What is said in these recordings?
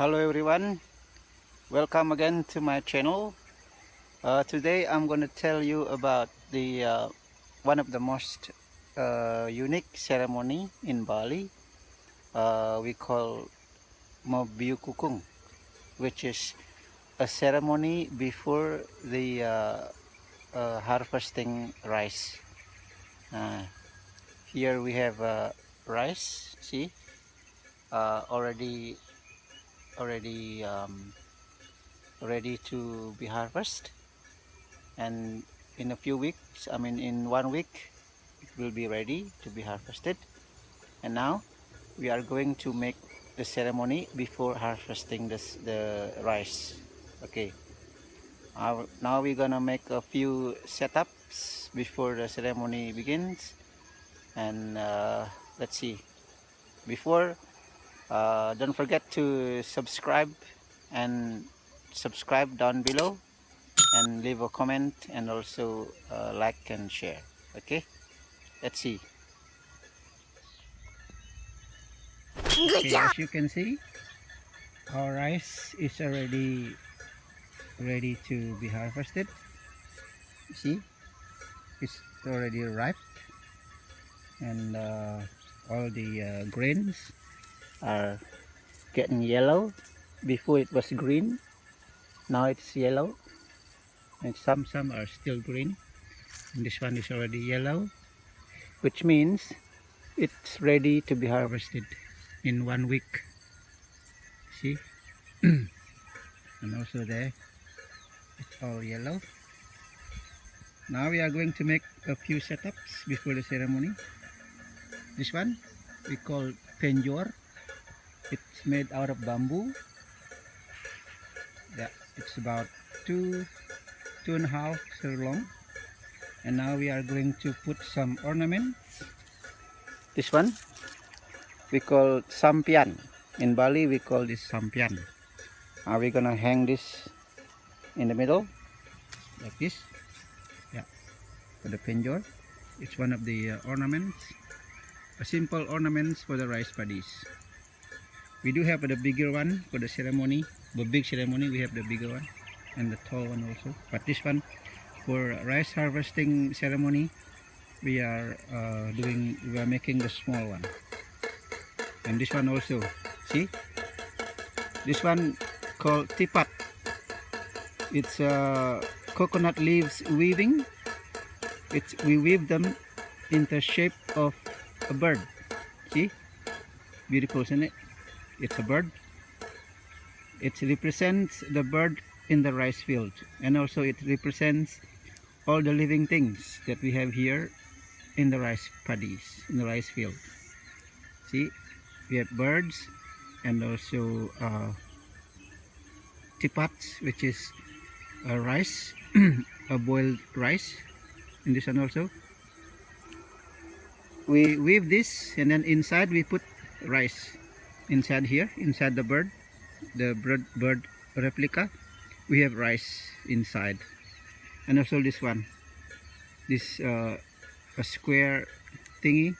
Hello everyone, welcome again to my channel. Today I'm going to tell you about the one of the most unique ceremony in Bali. We call Kukung, which is a ceremony before the harvesting rice. Here we have rice, see, already ready to be harvested, and in a few weeks, in 1 week, it will be ready to be harvested. And now we are going to make the ceremony before harvesting the rice. Okay, now we're gonna make a few setups before the ceremony begins. And let's see, before, don't forget to subscribe down below, and leave a comment, and also like and share. Okay, let's see. Okay, as you can see, our rice is already ready to be harvested. See, it's already ripe, and all the grains are getting yellow. Before it was green, now it's yellow, and some are still green, and this one is already yellow, which means it's ready to be harvested in 1 week. See, and also there, it's all yellow. Now we are going to make a few setups before the ceremony. This one we call penjor. It's made out of bamboo. Yeah, it's about 2.5 so long. And now we are going to put some ornaments. This one we call sampian. In Bali we call this sampian. Now we're gonna hang this in the middle like this. Yeah, for the penjor. It's one of the ornaments, a simple ornaments for the rice paddies. We do have the bigger one for the ceremony, the big ceremony. We have the bigger one and the tall one also. But this one for rice harvesting ceremony, we are making the small one. And this one also, see, this one called tipat. It's coconut leaves weaving. We weave them in the shape of a bird. See, beautiful, isn't it? It's a bird. It represents the bird in the rice field, and also it represents all the living things that we have here in the rice paddies, in the rice field. See, we have birds, and also tipats, which is a rice, a boiled rice. In this one also, we weave this, and then inside we put rice. Inside here, inside the bird replica, we have rice inside. And also this one, this a square thingy,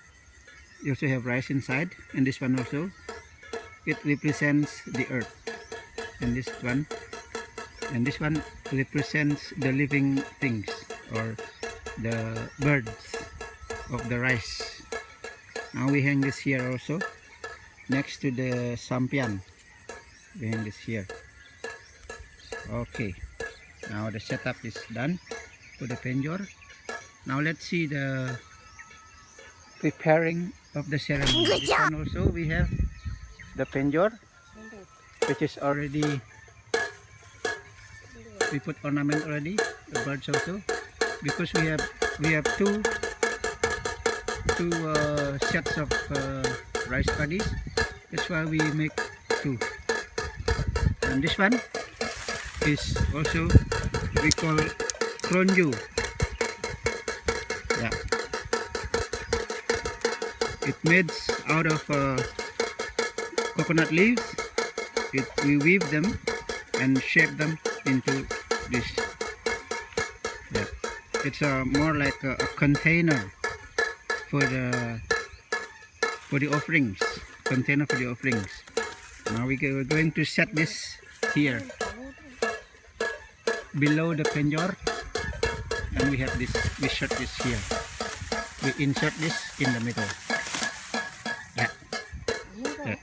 you also have rice inside. And this one also, it represents the earth. And this one represents the living things, or the birds of the rice. Now we hang this here also, next to the sampian. We hang this here. Okay, now the setup is done for the penjor. Now let's see the preparing of the ceremony. This one also, we have the penjor, which is already, we put ornament already, the birds also, because we have two sets of rice paddies. That's why we make two. And this one is also, we call kronju. Yeah, it made out of coconut leaves. We weave them and shape them into this. Yeah, it's more like a container for the offerings, container for the offerings. Now we're going to set this here below the penjor, and we have this. We set this here. We insert this in the middle. Yeah. Yeah.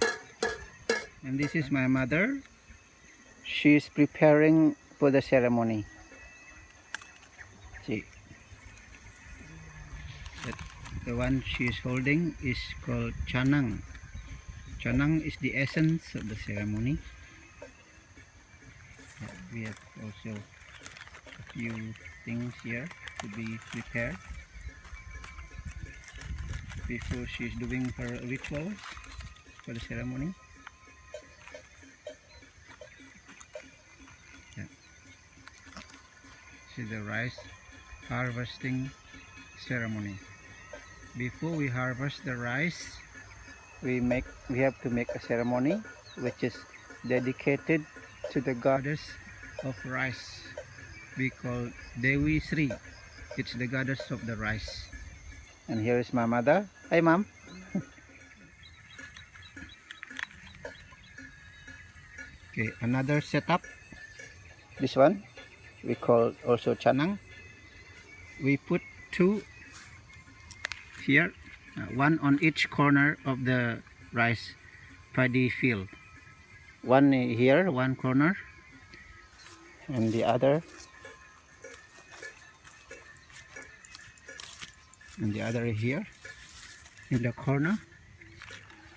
And this is my mother. She is preparing for the ceremony. See, the one she is holding is called chanang. Chanang is the essence of the ceremony. We have also a few things here to be prepared before she is doing her rituals for the ceremony. Yeah. This is the rice harvesting ceremony. Before we harvest the rice, we have to make a ceremony which is dedicated to the goddess of rice. We call Dewi Sri. It's the goddess of the rice. And here is my mother. Hi, mom. Okay, another setup. This one we call also chanang. We put two here, one on each corner of the rice paddy field. One here, one corner, and the other here in the corner.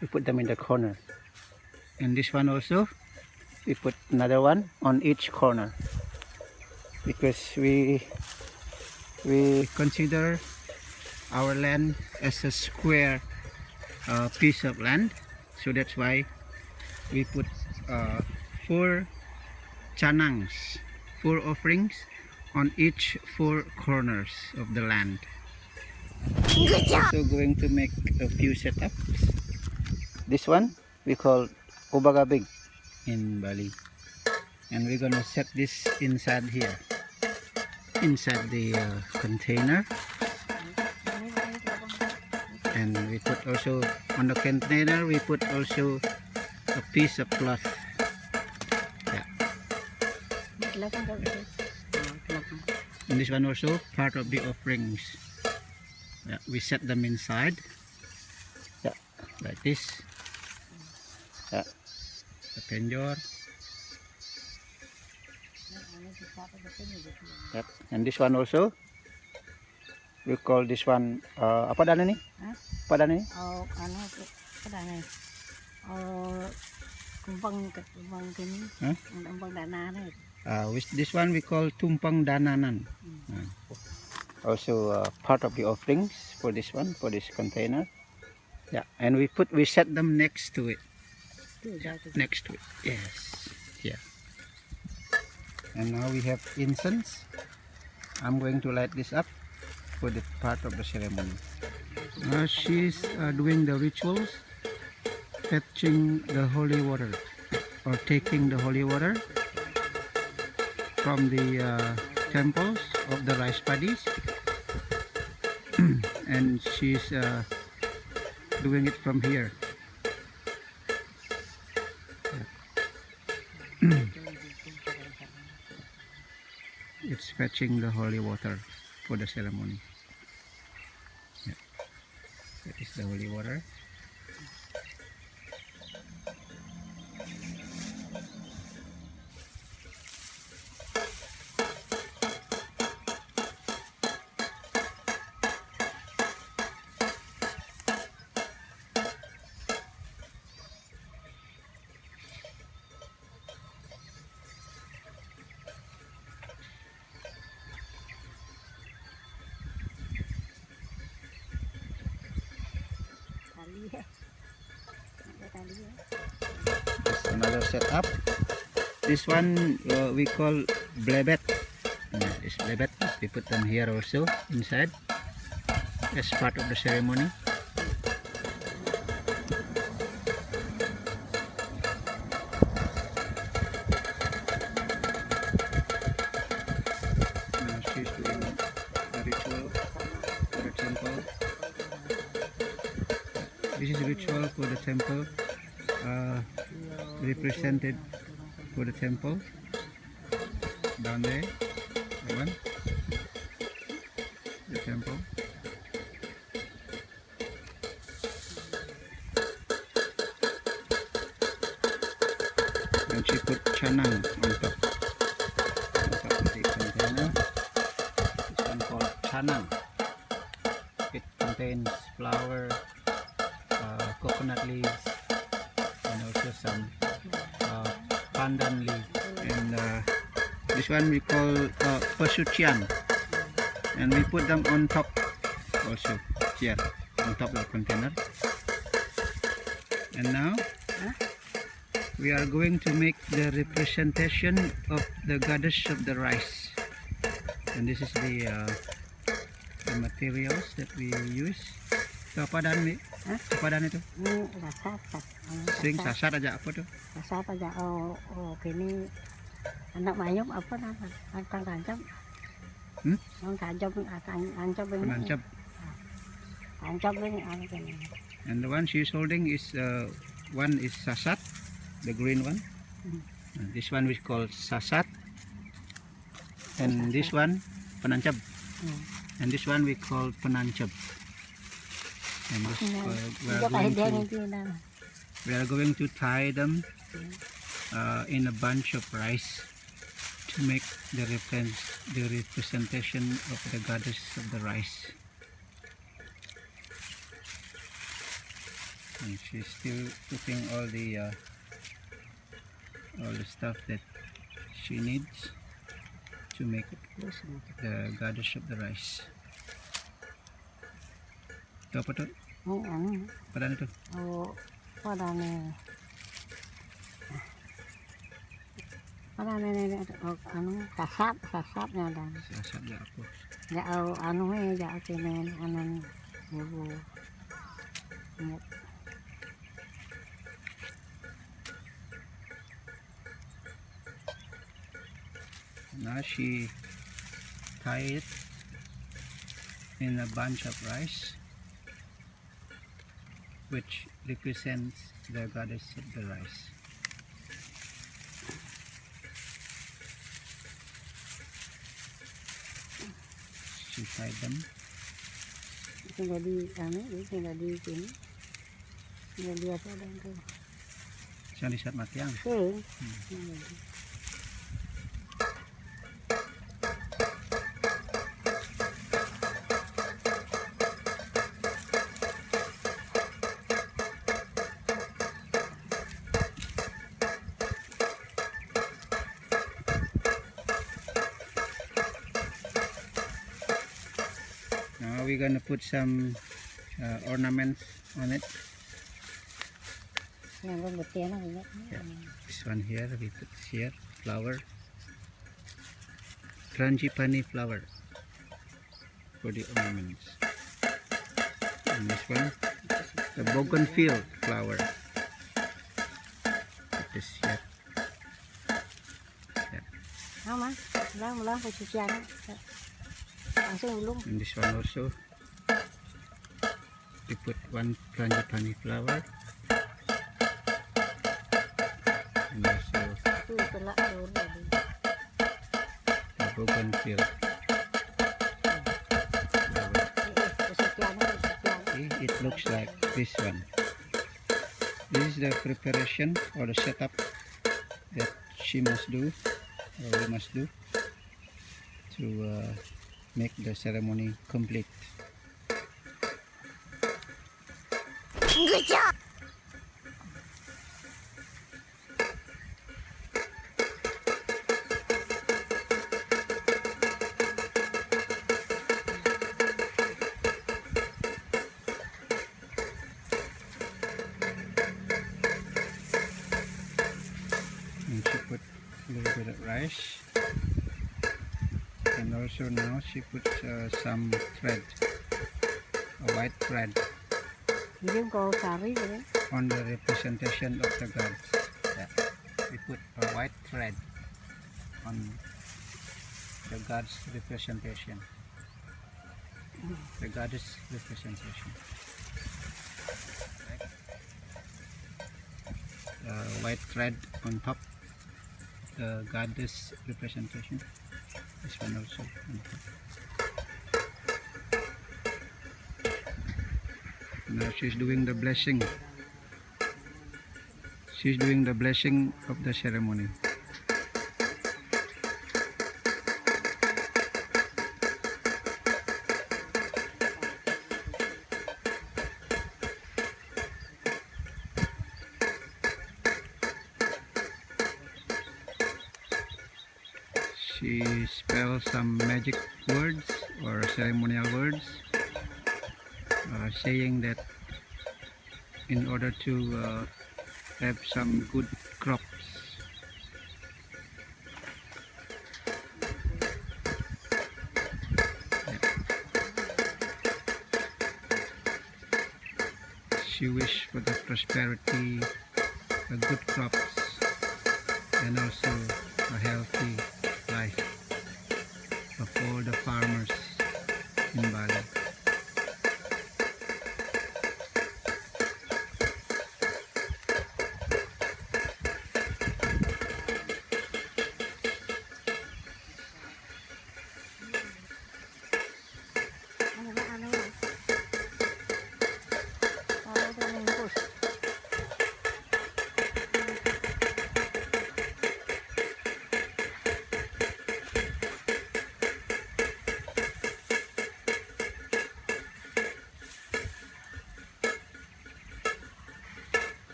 We put them in the corner. And this one also, we put another one on each corner, because we consider our land as a square piece of land, so that's why we put 4 chanangs, 4 offerings on each 4 corners of the land. Also going to make a few setups. This one we call ubagabig in Bali, and we're gonna set this inside here, inside the container. And we put also on the container, we put also a piece of cloth. Yeah. And this one also part of the offerings. Yeah, we set them inside. Yeah, like this. Yeah, the penjor. Yep. And this one also, we call this one apa dana nih? Apa dana nih? Oh, apa dana? Oh, tumpang kini. Tumpang dana nih. This one we call tumpang dananan. Also part of the offerings for this one, for this container. Yeah, and we set them next to it. Yeah, next to it. Yes. Yeah. And now we have incense. I'm going to light this up for the part of the ceremony. She's doing the rituals, fetching the holy water, or taking the holy water from the temples of the rice paddies, and she's doing it from here. It's fetching the holy water for the ceremony. Yeah. That is the holy water. This another setup. This one we call blebet. This blebet, we put them here also inside as part of the ceremony. Now she's doing the ritual for the temple. This is ritual for the temple. represented for the temple. Down there, that one, the temple. And she put chanang on top of the container. This one called chanang. It contains flour, coconut leaves, and also some pandan leaf. And this one we call pasuchian, and we put them on top also here on top of the container. And now we are going to make the representation of the goddess of the rice, and this is the materials that we use. Kepada nih, kepada itu Sasat. sing sasat aja apa tuh? Sasat aja. Oh, gini anak mayom apa nama? Akan tancap. Tancap ini. Penancap. Tancap ini apa ini? And the one she's holding is one is sasat, the green one. And this one we call sasat, and this one penancap, and this one we call penancap. And this, we are going to tie them in a bunch of rice to make the representation of the goddess of the rice. And she's still putting all the stuff that she needs to make the goddess of the rice. Itu apa tuh? Padaan itu? Oh, padaan ini. Padaan ini sasatnya dan. Sasat ya apa? Ya ya kini ibu. Now she tied it in a bunch of rice, which represents the goddess of the rice. She tied them. Tinggal di tinggal di sini. Tinggal di apa dan tu. Siang di saat matiang. Now we're gonna put some ornaments on it. Yang berbutian ini. Yeah. This one here we put here flower, frangipani flower for the ornaments. And this one, the bougainville flower. Put this here. Yeah. Mas, ulang pencucian. Langsung belum. And this one also, we put one frangipani flower. And also the bougainville flower. See, it looks like this one. This is the preparation or the setup that she must do, or we must do, to make the ceremony complete. Good job. And she put a little bit of rice, and also now she puts some thread, a white thread, on the representation of the gods. Yeah. We put a white thread on the gods representation, the goddess representation. white thread on top, the goddess representation. This one also on top. Now she's doing the blessing. She's doing the blessing of the ceremony. She spells some magic words or ceremonial words, saying that in order to have some good crops. She wished for the prosperity, the good crops, and also a healthy life of all the farmers in Bali.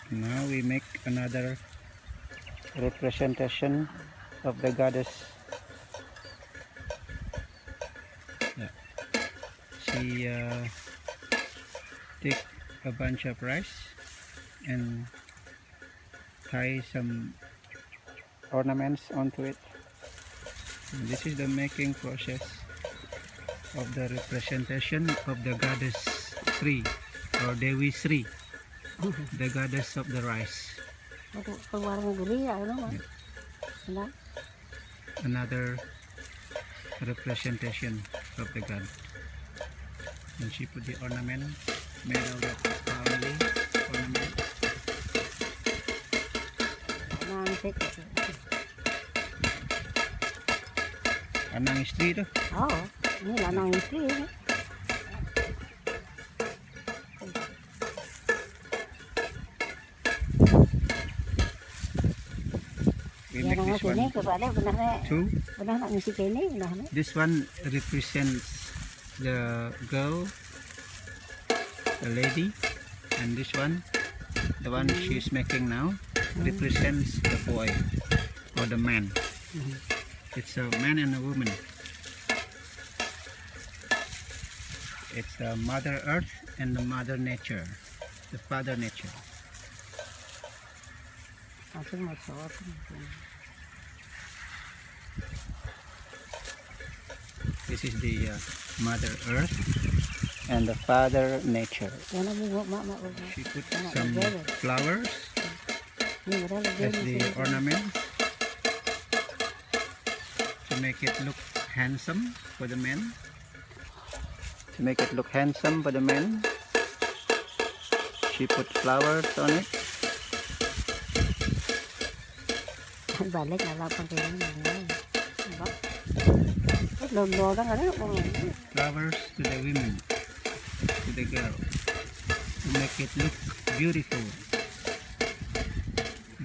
Now we make another representation of the goddess. Yeah. She take a bunch of rice and tie some ornaments onto it. And this is the making process of the representation of the goddess Sri or Dewi Sri, the goddess of the rice. Yeah. Another representation of the god. And she put the ornament made out of family ornament. Anang istri tu. Oh, ini lanang istri ni. We make this one two. This one represents the girl, the lady, and this one, the one she's making now, represents the boy or the man. It's a man and a woman. It's the Mother Earth and the Mother Nature, the Father Nature. This is the Mother Earth and the Father Nature. She put some flowers as the ornament to make it look handsome for the men. To make it look handsome for the men, she put flowers on it. Flowers to the women, to the girl, to make it look beautiful.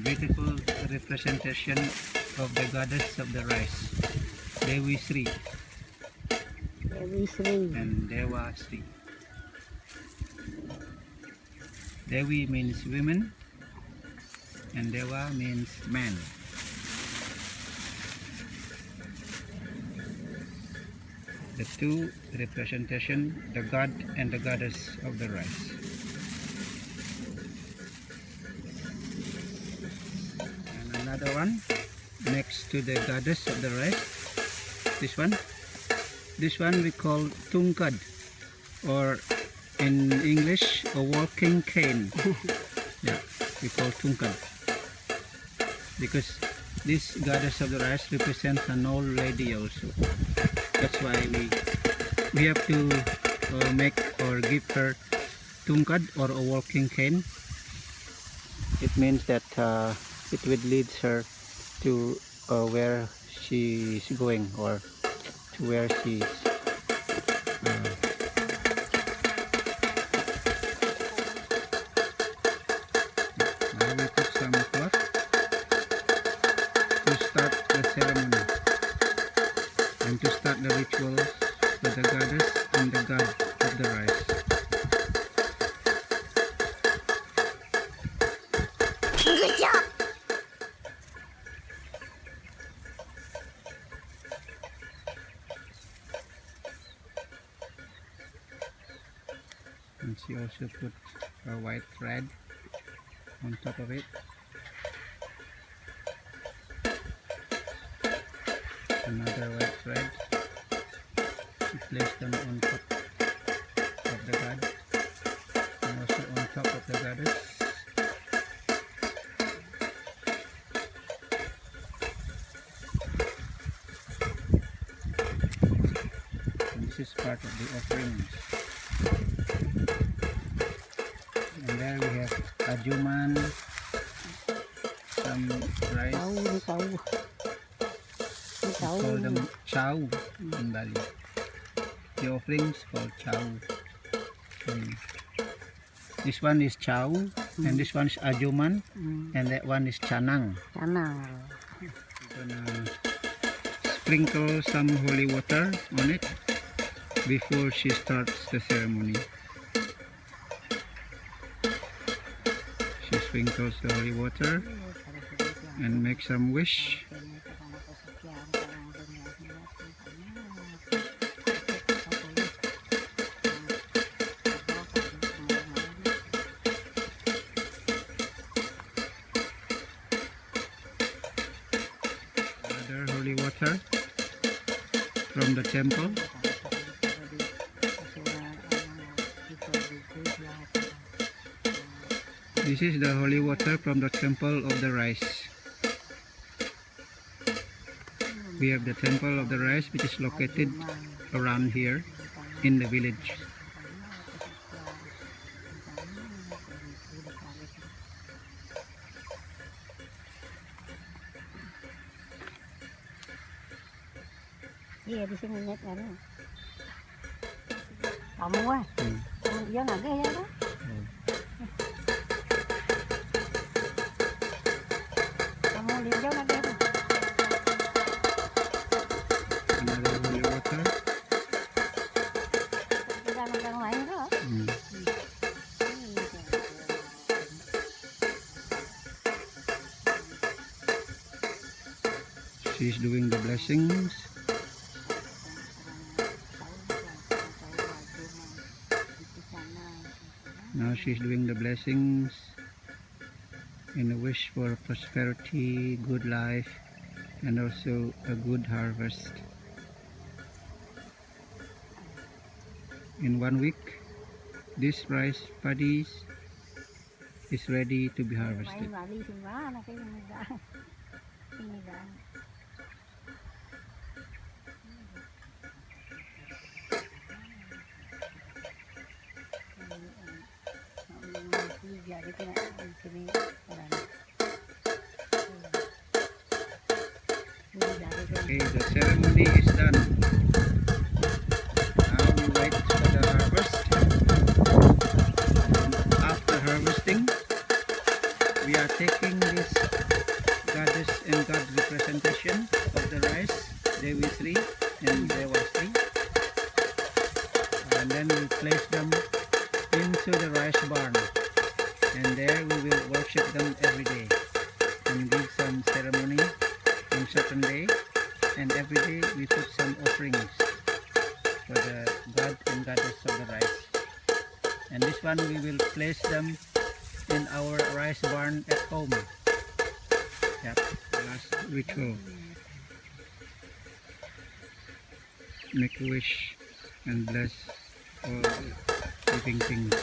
Beautiful representation of the goddess of the rice, Dewi Sri and Dewa Sri. Dewi means women and Dewa means man. The two representation, the god and the goddess of the rice. And another one next to the goddess of the rice. This one we call tujukan, or in English a walking cane. Yeah, we call tujukan. because this goddess of the rice represents an old lady also. That's why we have to make or give her tungkad or a walking cane. It means that it will lead her to where she is going, or to where she is. Now we put some cloth to start the ceremony and to start the rituals for the goddess and the god of the rice. Good job. And she also put a white thread on top of it. Another white thread. She placed them on top of the god and also on top of the goddess. And this is part of the offerings. And there we have ajuman, some rice. We call them chow in Bali. The offerings called chow. This one is chow, and this one is ajuman, and that one is canang. Karna. We're gonna sprinkle some holy water on it before she starts the ceremony. She sprinkles the holy water and makes some wish. Another holy water from the temple. This is the holy water from the temple of the rice. We have the temple of the rice, which is located around here in the village. Iya di sini net kan. Kamu ah. Dia nggak ya kan? Kamu lihat jauh nggak ya? Another holy water. Kita nggak lain kok. She's doing the blessings. Now she's doing the blessings in a wish for prosperity, good life, and also a good harvest. In 1 week, this rice paddies is ready to be harvested. Bali mana kayak ini dah. Okay, the ceremony is done. Now we wait for the harvest. After harvesting, we are taking this goddess and god representation of the rice, Dewi Sri and Dewi Sri, and then we place them into the rice barn, and there we will worship them every day and give some ceremony on certain day, and every day we put some offerings for the god and goddess of the rice. And this one we will place them in our rice barn at home. Yep, last ritual. Make a wish and bless all living things.